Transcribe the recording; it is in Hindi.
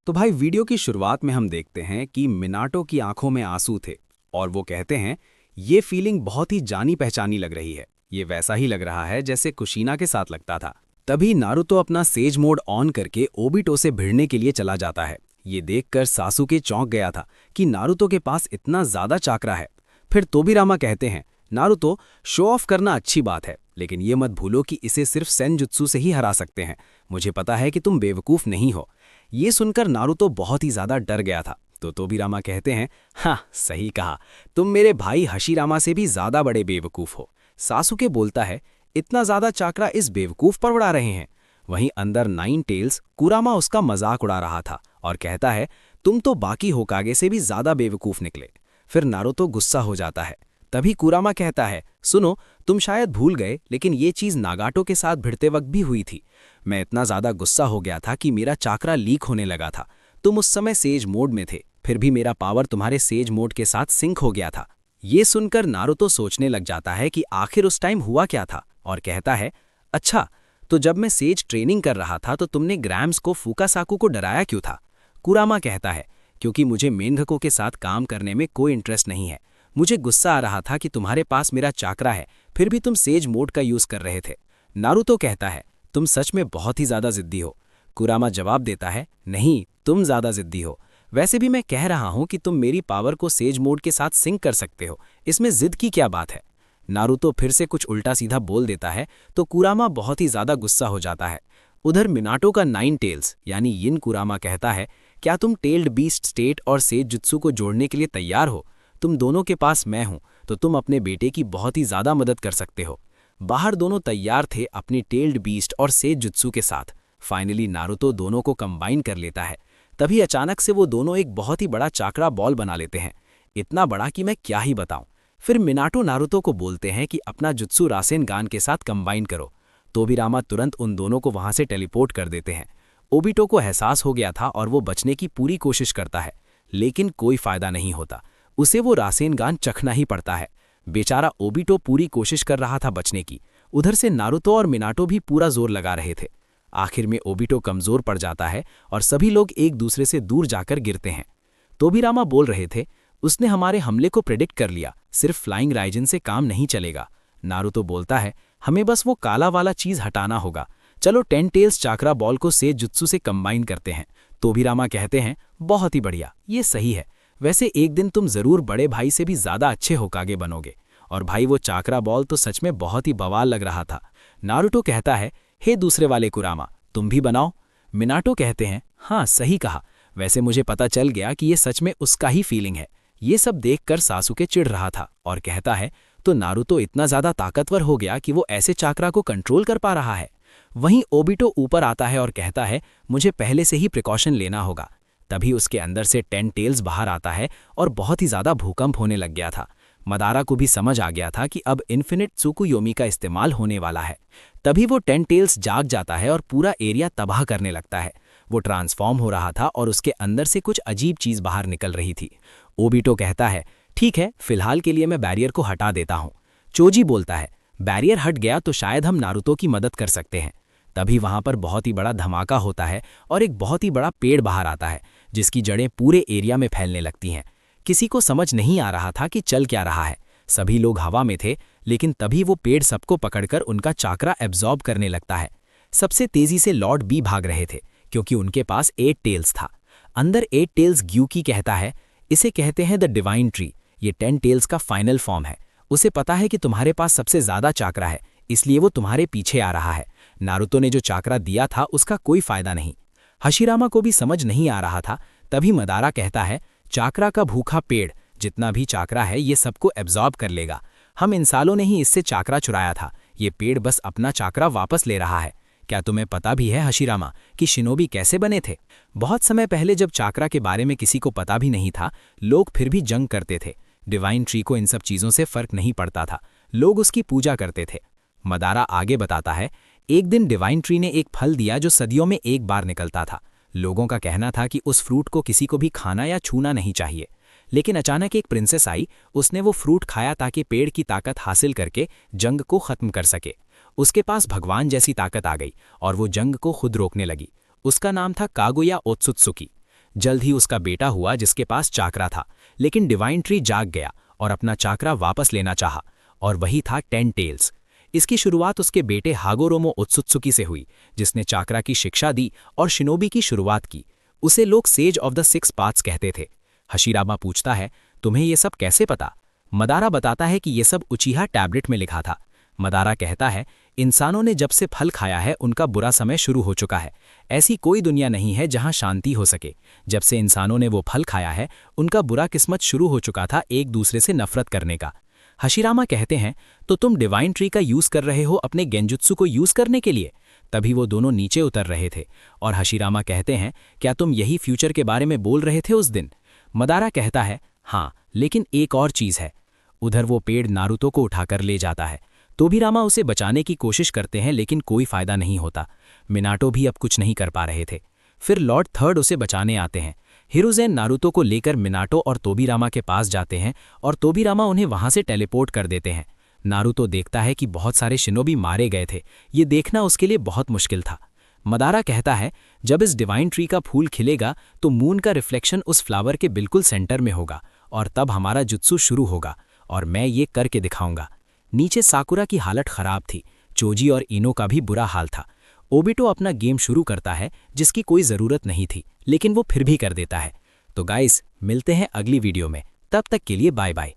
तो भाई वीडियो की शुरुआत में हम देखते हैं कि मिनाटो की आंखों में आंसू थे और वो कहते हैं ये फीलिंग बहुत ही जानी पहचानी लग रही है। ये वैसा ही लग रहा है जैसे कुशीना के साथ लगता था। तभी नारुतो अपना सेज मोड ऑन करके ओबिटो से भिड़ने के लिए चला जाता है। ये देखकर सासुके चौंक गया था कि नारुतो के पास इतना ज्यादा चाकरा है। फिर तोबिरामा कहते हैं, नारुतो, शो ऑफ करना अच्छी बात है, लेकिन ये मत भूलो कि इसे सिर्फ सेंजुत्सु से ही हरा सकते हैं। मुझे पता है कि तुम बेवकूफ नहीं हो। ये सुनकर नारुतो बहुत ही ज्यादा डर गया था। तो तोबिरामा कहते हैं, हाँ सही कहा, तुम मेरे भाई हशीरामा से भी ज्यादा बड़े बेवकूफ हो। सासुके बोलता है, इतना ज्यादा चाकरा इस बेवकूफ पर उड़ा रहे हैं। वहीं अंदर नाइन टेल्स कुरामा उसका मजाक उड़ा रहा था और कहता है, तुम तो बाकी होकागे से भी ज्यादा बेवकूफ निकले। फिर नारुतो गुस्सा हो जाता है। तभी कुरामा कहता है, सुनो, तुम शायद भूल गए, लेकिन ये चीज नागाटो के साथ भिड़ते वक्त भी हुई थी। मैं इतना ज्यादा गुस्सा हो गया था कि मेरा चाकरा लीक होने लगा था। तुम उस समय सेज मोड में थे, फिर भी मेरा पावर तुम्हारे सेज मोड के साथ सिंक हो गया था। ये सुनकर नारुतो सोचने लग जाता है कि आखिर उस टाइम हुआ क्या था और कहता है, अच्छा, तो जब मैं सेज ट्रेनिंग कर रहा था तो तुमने ग्रैम्स को फुकासाकु को डराया क्यों था? कुरामा कहता है, क्योंकि मुझे मेंढकों के साथ काम करने में कोई इंटरेस्ट नहीं है। मुझे गुस्सा आ रहा था कि तुम्हारे पास मेरा चाकरा है, फिर भी तुम सेज मोड का यूज कर रहे थे। नारुतो कहता है, तुम सच में बहुत ही ज्यादा जिद्दी हो। कुरामा जवाब देता है, नहीं, तुम ज्यादा जिद्दी हो। वैसे भी मैं कह रहा हूं कि तुम मेरी पावर को सेज मोड के साथ सिंक कर सकते हो, इसमें जिद की क्या बात है? नारुतो फिर से कुछ उल्टा सीधा बोल देता है तो कुरामा बहुत ही ज्यादा गुस्सा हो जाता है। उधर मिनाटो का नाइन टेल्स यानी यिन कुरामा कहता है, क्या तुम टेल्ड बीस्ट स्टेट और सेज जुत्सु को जोड़ने के लिए तैयार हो? तुम दोनों के पास मैं हूं, तो तुम अपने बेटे की बहुत ही ज्यादा मदद कर सकते हो। बाहर दोनों तैयार थे अपनी टेल्ड बीस्ट और सेज जुत्सु के साथ। फाइनली नारुतो दोनों को कंबाइन कर लेता है। तभी अचानक से वो दोनों एक बहुत ही बड़ा चाकरा बॉल बना लेते हैं, इतना बड़ा कि मैं क्या ही बताऊं। फिर मिनाटो नारुतो को बोलते हैं कि अपना जुत्सु रासेनगान के साथ कंबाइन करो। तोबिरामा तुरंत उन दोनों को वहां से टेलीपोर्ट कर देते हैं। ओबिटो को एहसास हो गया था और वो बचने की पूरी कोशिश करता है, लेकिन कोई फायदा नहीं होता। उसे वो रासेनगान चखना ही पड़ता है। बेचारा ओबिटो पूरी कोशिश कर रहा था बचने की। उधर से नारुतो और मिनाटो भी पूरा जोर लगा रहे थे। आखिर में ओबिटो कमजोर पड़ जाता है और सभी लोग एक दूसरे से दूर जाकर गिरते हैं। तोबिरामा बोल रहे थे, उसने हमारे हमले को प्रेडिक्ट कर लिया, सिर्फ फ्लाइंग राइजन से काम नहीं चलेगा। नारुतो बोलता है, हमें बस वो काला वाला चीज हटाना होगा। चलो 10 टेल्स चाकरा बॉल को सेज जुत्सु से कंबाइन करते हैं। तोबिरामा कहते हैं, बहुत ही बढ़िया, ये सही है। वैसे एक दिन तुम जरूर बड़े भाई से भी ज्यादा अच्छे होकागे बनोगे। और भाई वो चाकरा बॉल तो सच में बहुत ही बवाल लग रहा था। नारुतो कहता है, हे दूसरे वाले कुरामा, तुम भी बनाओ। मिनाटो कहते हैं, हाँ सही कहा, वैसे मुझे पता चल गया कि ये सच में उसका ही फीलिंग है। ये सब देखकर सासुके चिढ़ रहा था और कहता है, तो नारुतो इतना ज्यादा ताकतवर हो गया कि वो ऐसे चाकरा को कंट्रोल कर पा रहा है। वहीं ओबिटो ऊपर आता है और कहता है, मुझे पहले से ही प्रिकॉशन लेना होगा। तभी उसके अंदर से 10 टेल्स बाहर आता है और बहुत ही ज्यादा भूकंप होने लग गया था। मदारा को भी समझ आ गया था कि अब इन्फिनिट त्सुकुयोमी का इस्तेमाल होने वाला है। तभी वो 10 टेल्स जाग जाता है और पूरा एरिया तबाह करने लगता है। वो ट्रांसफॉर्म हो रहा था और उसके अंदर से कुछ अजीब चीज बाहर निकल रही थी। ओबिटो कहता है, ठीक है, फिलहाल के लिए मैं बैरियर को हटा देता हूं। चोजी बोलता है, बैरियर हट गया तो शायद हम नारुतो की मदद कर सकते हैं। तभी वहां पर बहुत ही बड़ा धमाका होता है और एक बहुत ही बड़ा पेड़ बाहर आता है, जिसकी जड़ें पूरे एरिया में फैलने लगती हैं। किसी को समझ नहीं आ रहा था कि चल क्या रहा है। सभी लोग हवा में थे, लेकिन तभी वो पेड़ सबको पकड़कर उनका चाकरा एब्जॉर्ब करने लगता है। सबसे तेजी से लॉर्ड बी भाग रहे थे, क्योंकि उनके पास 8 टेल्स था। अंदर 8 टेल्स ग्यूकी कहता है, इसे कहते हैं द डिवाइन ट्री। ये 10 टेल्स का फाइनल फॉर्म है। उसे पता है कि तुम्हारे पास सबसे ज्यादा चाकरा है, इसलिए वो तुम्हारे पीछे आ रहा है। नारुतो ने जो चाकरा दिया था उसका कोई फायदा नहीं। हशीरामा को भी समझ नहीं आ रहा था। तभी मदारा कहता है, चाकरा का भूखा पेड़ जितना भी चाकरा है ये सबको एब्जॉर्ब कर लेगा। हम इंसानों ने ही इससे चाकरा चुराया था। ये पेड़ बस अपना चाकरा वापस ले रहा है। क्या तुम्हें पता भी है हशीरामा कि शिनोबी कैसे बने थे? बहुत समय पहले जब चाकरा के बारे में किसी को पता भी नहीं था, लोग फिर भी जंग करते थे। डिवाइन ट्री को इन सब चीजों से फर्क नहीं पड़ता था, लोग उसकी पूजा करते थे। मदारा आगे बताता है, एक दिन डिवाइन ट्री ने एक फल दिया जो सदियों में एक बार निकलता था। लोगों का कहना था कि उस फ्रूट को किसी को भी खाना या छूना नहीं चाहिए। लेकिन अचानक एक प्रिंसेस आई, उसने वो फ्रूट खाया ताकि पेड़ की ताकत हासिल करके जंग को खत्म कर सके। उसके पास भगवान जैसी ताकत आ गई और वो जंग को खुद रोकने लगी। उसका नाम था कागुया ओत्सुत्सुकी। जल्द ही उसका बेटा हुआ जिसके पास चाकरा था, लेकिन डिवाइन ट्री जाग गया और अपना चाकरा वापस लेना चाहा, और वही था 10 टेल्स। इसकी शुरुआत उसके बेटे हागोरोमो उत्सुत्सुकी से हुई, जिसने चाकरा की शिक्षा दी और शिनोबी की शुरुआत की। उसे लोग सेज ऑफ द 6 पाथ्स कहते थे। हशीरामा पूछता है, तुम्हें ये सब कैसे पता? मदारा बताता है कि ये सब उचीहा टैबलेट में लिखा था। मदारा कहता है, इंसानों ने जब से फल खाया है उनका बुरा समय शुरू हो चुका है। ऐसी कोई दुनिया नहीं है जहां शांति हो सके। जब से इंसानों ने वो फल खाया है उनका बुरा किस्मत शुरू हो चुका था एक दूसरे से नफरत करने का। हशीरामा कहते हैं, तो तुम डिवाइन ट्री का यूज कर रहे हो अपने गेंजुत्सु को यूज करने के लिए? तभी वो दोनों नीचे उतर रहे थे और हशीरामा कहते हैं, क्या तुम यही फ्यूचर के बारे में बोल रहे थे उस दिन? मदारा कहता है, हाँ, लेकिन एक और चीज है। उधर वो पेड़ नारुतो को उठाकर ले जाता है। तोबिरामा उसे बचाने की कोशिश करते हैं लेकिन कोई फायदा नहीं होता। मिनाटो भी अब कुछ नहीं कर पा रहे थे। फिर लॉर्ड थर्ड उसे बचाने आते हैं। हिरुज़ेन नारुतो को लेकर मिनाटो और तोबिरामा के पास जाते हैं और तोबिरामा उन्हें वहां से टेलीपोर्ट कर देते हैं। नारुतो देखता है कि बहुत सारे शिनोबी मारे गए थे। ये देखना उसके लिए बहुत मुश्किल था। मदारा कहता है, जब इस डिवाइन ट्री का फूल खिलेगा तो मून का रिफ्लेक्शन उस फ्लावर के बिल्कुल सेंटर में होगा और तब हमारा जुत्सु शुरू होगा और मैं ये करके दिखाऊंगा। नीचे साकुरा की हालत खराब थी। चोजी और इनो का भी बुरा हाल था। ओबिटो अपना गेम शुरू करता है जिसकी कोई ज़रूरत नहीं थी, लेकिन वो फिर भी कर देता है। तो गाइस, मिलते हैं अगली वीडियो में। तब तक के लिए बाय बाय।